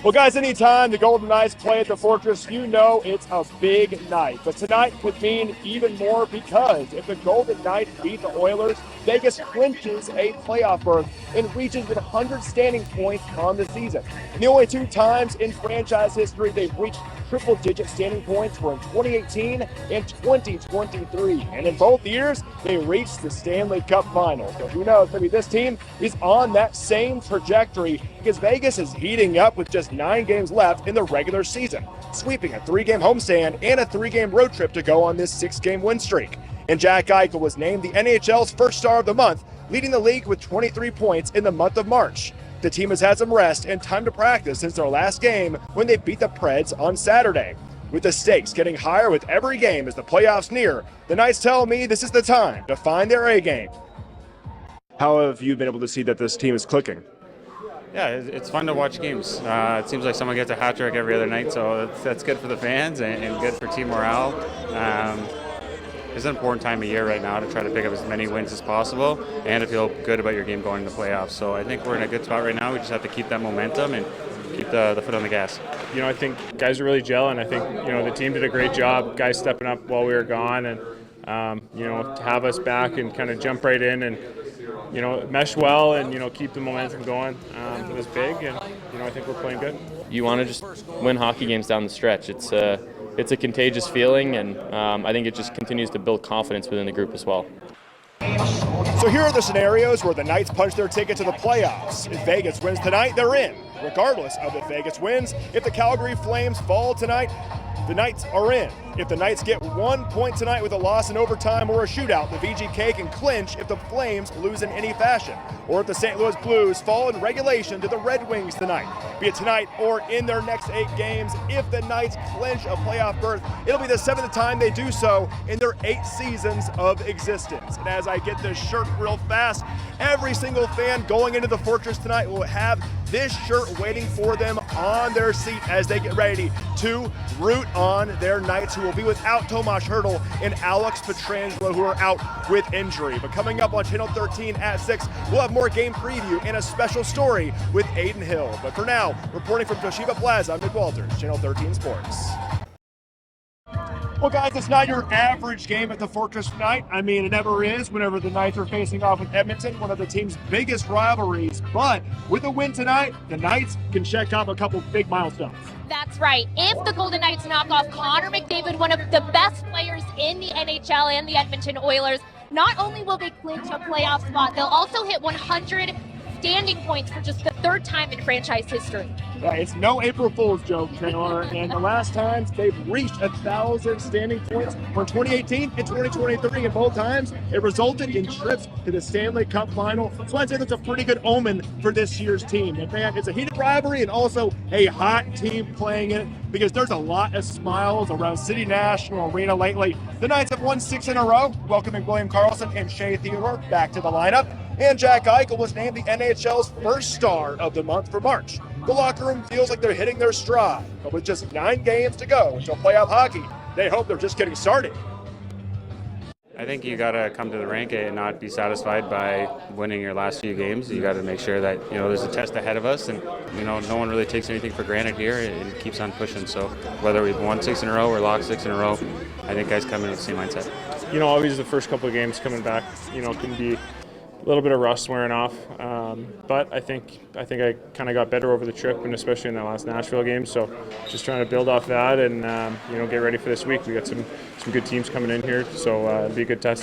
Well, guys, anytime the Golden Knights play at the Fortress, you know it's a big night. But tonight could mean even more because if the Golden Knights beat the Oilers, Vegas clinches a playoff berth and reaches 100 standing points on the season. And the only two times in franchise history they've reached triple-digit standing points were in 2018 and 2023. And in both years, they reached the Stanley Cup Finals. So who knows, maybe this team is on that same trajectory because Vegas is heating up with just 9 games left in the regular season, sweeping a 3-game homestand and a 3-game road trip to go on this 6-game win streak. And Jack Eichel was named the NHL's first star of the month, leading the league with 23 points in the month of March. The team has had some rest and time to practice since their last game when they beat the Preds on Saturday. With the stakes getting higher with every game as the playoffs near, the Knights tell me this is the time to find their A game. How have you been able to see that this team is clicking? Yeah, it's fun to watch games. It seems like someone gets a hat trick every other night, so that's good for the fans and good for team morale. It's an important time of year right now to try to pick up as many wins as possible and to feel good about your game going into the playoffs. So I think we're in a good spot right now. We just have to keep that momentum and keep the foot on the gas. You know, I think guys are really gelling. I think, you know, the team did a great job, guys stepping up while we were gone, and, you know, to have us back and kind of jump right in and, you know, mesh well and, you know, keep the momentum going was big, and, you know, I think we're playing good. You want to just win hockey games down the stretch. It's a contagious feeling, and I think it just continues to build confidence within the group as well. So here are the scenarios where the Knights punch their ticket to the playoffs. If Vegas wins tonight, they're in. Regardless of if Vegas wins, if the Calgary Flames fall tonight, the Knights are in. If the Knights get 1 point tonight with a loss in overtime or a shootout, the VGK can clinch if the Flames lose in any fashion. Or if the St. Louis Blues fall in regulation to the Red Wings tonight. Be it tonight or in their next 8 games, if the Knights clinch a playoff berth, it'll be the 7th time they do so in their 8 seasons of existence. And as I get this shirt real fast, every single fan going into the Fortress tonight will have this shirt waiting for them on their seat as they get ready to root on their Knights, who will be without Tomas Hertl and Alex Pietrangelo, who are out with injury. But coming up on Channel 13 at 6, we'll have more game preview and a special story with Aiden Hill. But for now, reporting from Toshiba Plaza, I'm Nick Walters, Channel 13 Sports. Well, guys, it's not your average game at the Fortress tonight. I mean, it never is whenever the Knights are facing off with Edmonton, one of the team's biggest rivalries. But with a win tonight, the Knights can check off a couple big milestones. That's right. If the Golden Knights knock off Connor McDavid, one of the best players in the NHL and the Edmonton Oilers, not only will they clinch a playoff spot, they'll also hit 100 standing points for just the 3rd time in franchise history. Yeah, it's no April Fool's joke, Taylor, and the last times they've reached 1,000 standing points were 2018 and 2023, and both times it resulted in trips to the Stanley Cup Final. So I'd say that's a pretty good omen for this year's team. And man, it's a heated rivalry and also a hot team playing it because there's a lot of smiles around City National Arena lately. The Knights have won 6 in a row, welcoming William Karlsson and Shea Theodore back to the lineup. And Jack Eichel was named the NHL's first star of the month for March. The locker room feels like they're hitting their stride, but with just 9 games to go until playoff hockey, they hope they're just getting started. I think you got to come to the rink and not be satisfied by winning your last few games. You got to make sure that, you know, there's a test ahead of us, and, you know, no one really takes anything for granted here. It keeps on pushing. So whether we've won 6 in a row or lost 6 in a row, I think guys come in with the same mindset. You know, always the first couple of games coming back, you know, can be a little bit of rust wearing off, but I think I kind of got better over the trip, and especially in that last Nashville game. So just trying to build off that and you know, get ready for this week. We got some good teams coming in here, so it'll be a good test.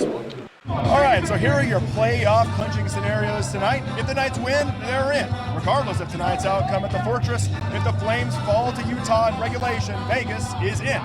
All right, so here are your playoff clinching scenarios tonight. If the Knights win, they're in. Regardless of tonight's outcome at the Fortress, if the Flames fall to Utah in regulation, Vegas is in.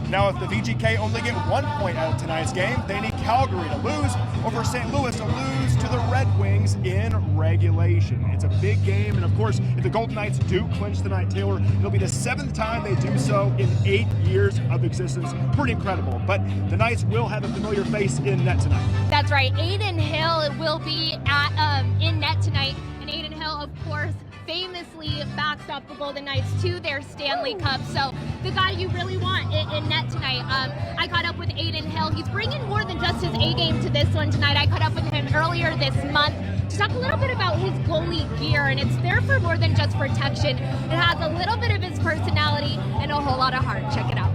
Now, if the VGK only get 1 point out of tonight's game, they need Calgary to lose, or for St. Louis to lose to the Red Wings in regulation. It's a big game, and of course, if the Golden Knights do clinch tonight, Taylor, it'll be the 7th time they do so in 8 years of existence. Pretty incredible, but the Knights will have a familiar face in net tonight. That's right. Aiden Hill will be at in net tonight, and Aiden Hill, of course, famously backstopped the Golden Knights to their Stanley Cup. So the guy you really want in net tonight. I caught up with Adin Hill. He's bringing more than just his A game to this one tonight. I caught up with him earlier this month to talk a little bit about his goalie gear, and it's there for more than just protection. It has a little bit of his personality and a whole lot of heart. Check it out.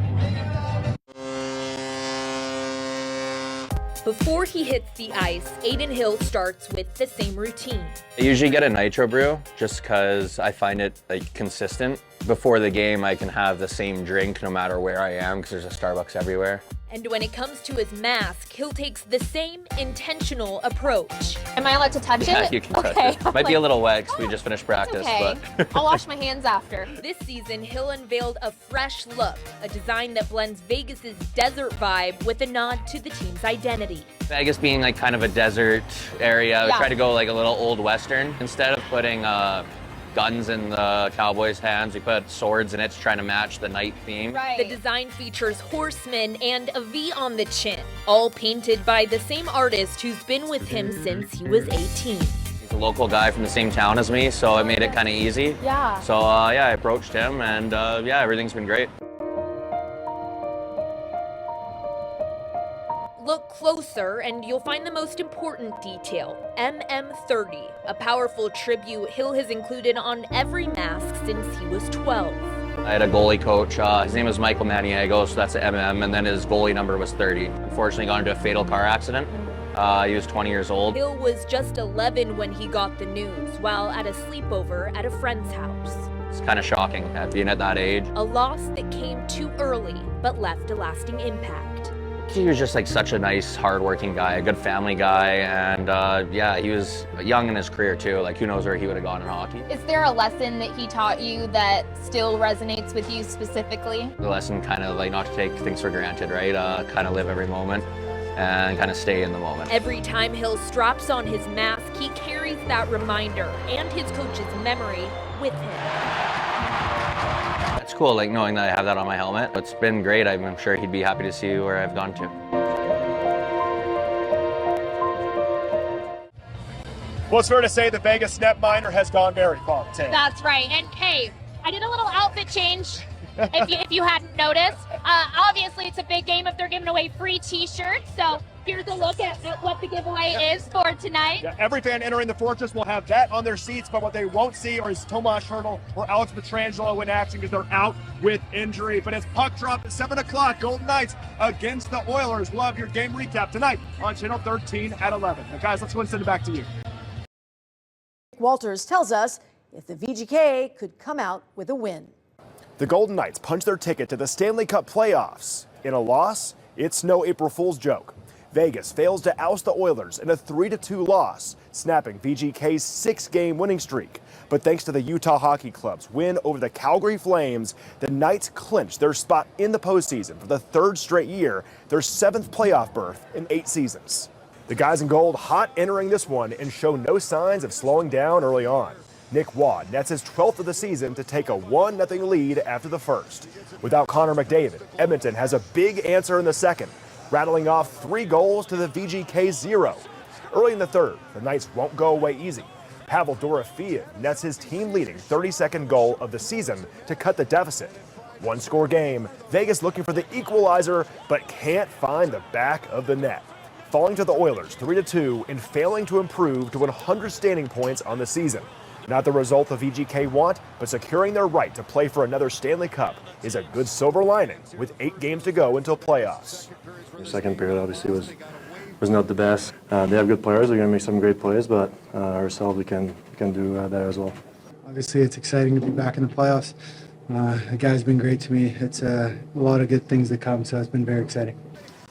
Before he hits the ice, Adin Hill starts with the same routine. I usually get a nitro brew just because I find it consistent. Before the game, I can have the same drink no matter where I am because there's a Starbucks everywhere. And when it comes to his mask, Hill takes the same intentional approach. Am I allowed to touch it? Yeah, you can touch it. Might be a little wet because we just finished practice. Okay. But I'll wash my hands after. This season, Hill unveiled a fresh look, a design that blends Vegas's desert vibe with a nod to the team's identity. Vegas being kind of a desert area, we try to go a little old western. Instead of putting guns in the Cowboys' hands, we put swords in it to try to match the night theme. Right. The design features horsemen and a V on the chin, all painted by the same artist who's been with him since he was 18. He's a local guy from the same town as me, so it made it kind of easy. Yeah. So I approached him, and everything's been great. Look closer and you'll find the most important detail, MM30, a powerful tribute Hill has included on every mask since he was 12. I had a goalie coach, his name was Michael Maniago, so that's an MM, and then his goalie number was 30. Unfortunately got into a fatal car accident. He was 20 years old. Hill was just 11 when he got the news, while at a sleepover at a friend's house. It's kind of shocking at being at that age. A loss that came too early, but left a lasting impact. He was just such a nice, hardworking guy, a good family guy, and he was young in his career too. Who knows where he would have gone in hockey. Is there a lesson that he taught you that still resonates with you specifically? The lesson kind of not to take things for granted, right? Kind of live every moment and kind of stay in the moment. Every time Hill straps on his mask, he carries that reminder and his coach's memory with him. It's cool, knowing that I have that on my helmet. It's been great. I'm sure he'd be happy to see where I've gone to. Well, it's fair to say the Vegas netminder has gone very far, Tim. That's right. And hey, I did a little outfit change, if you hadn't noticed. Obviously, it's a big game if they're giving away free T-shirts. So here's a look at what the giveaway is for tonight. Yeah, every fan entering the Fortress will have that on their seats, but what they won't see is Tomas Hertl or Alex Pietrangelo in action because they're out with injury. But it's puck drop at 7 o'clock, Golden Knights against the Oilers. We'll have your game recap tonight on Channel 13 at 11. Now, guys, let's go and send it back to you. Walters tells us if the VGK could come out with a win. The Golden Knights punch their ticket to the Stanley Cup Playoffs. In a loss, it's no April Fool's joke. Vegas fails to oust the Oilers in a 3-2 loss, snapping VGK's 6-game winning streak. But thanks to the Utah Hockey Club's win over the Calgary Flames, the Knights clinched their spot in the postseason for the 3rd straight year, their 7th playoff berth in 8 seasons. The guys in gold hot entering this one and show no signs of slowing down early on. Nic Roy nets his 12th of the season to take a 1-0 lead after the first. Without Connor McDavid, Edmonton has a big answer in the second, rattling off 3 goals to the VGK 0. Early in the third, the Knights won't go away easy. Pavel Dorofeyev nets his team-leading 32nd goal of the season to cut the deficit. 1-score game, Vegas looking for the equalizer, but can't find the back of the net. Falling to the Oilers 3-2 and failing to improve to 100 standing points on the season. Not the result the VGK want, but securing their right to play for another Stanley Cup is a good silver lining with 8 games to go until playoffs. The second period obviously was not the best. They have good players, they're going to make some great plays, but ourselves we can do that as well. Obviously it's exciting to be back in the playoffs. The guy's been great to me. It's a lot of good things to come, so it's been very exciting.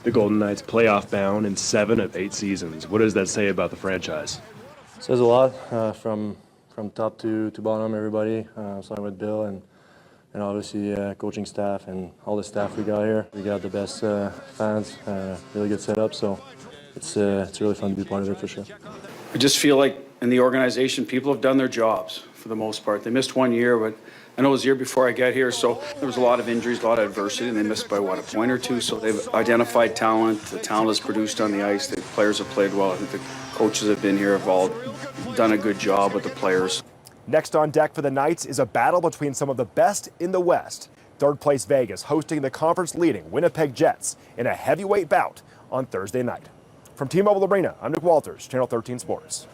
The Golden Knights playoff bound in 7 of 8 seasons. What does that say about the franchise? It says a lot from top to bottom, everybody, starting with Bill and obviously coaching staff and all the staff we got here. We got the best fans, really good setup, so it's really fun to be part of it for sure. I just feel like in the organization, people have done their jobs for the most part. They missed 1 year, but I know it was the year before I got here, so there was a lot of injuries, a lot of adversity, and they missed by, a point or two. So they've identified talent. The talent is produced on the ice. The players have played well. I think the coaches have been here have all done a good job with the players. Next on deck for the Knights is a battle between some of the best in the West. Third place Vegas hosting the conference-leading Winnipeg Jets in a heavyweight bout on Thursday night. From T-Mobile Arena, I'm Nick Walters, Channel 13 Sports.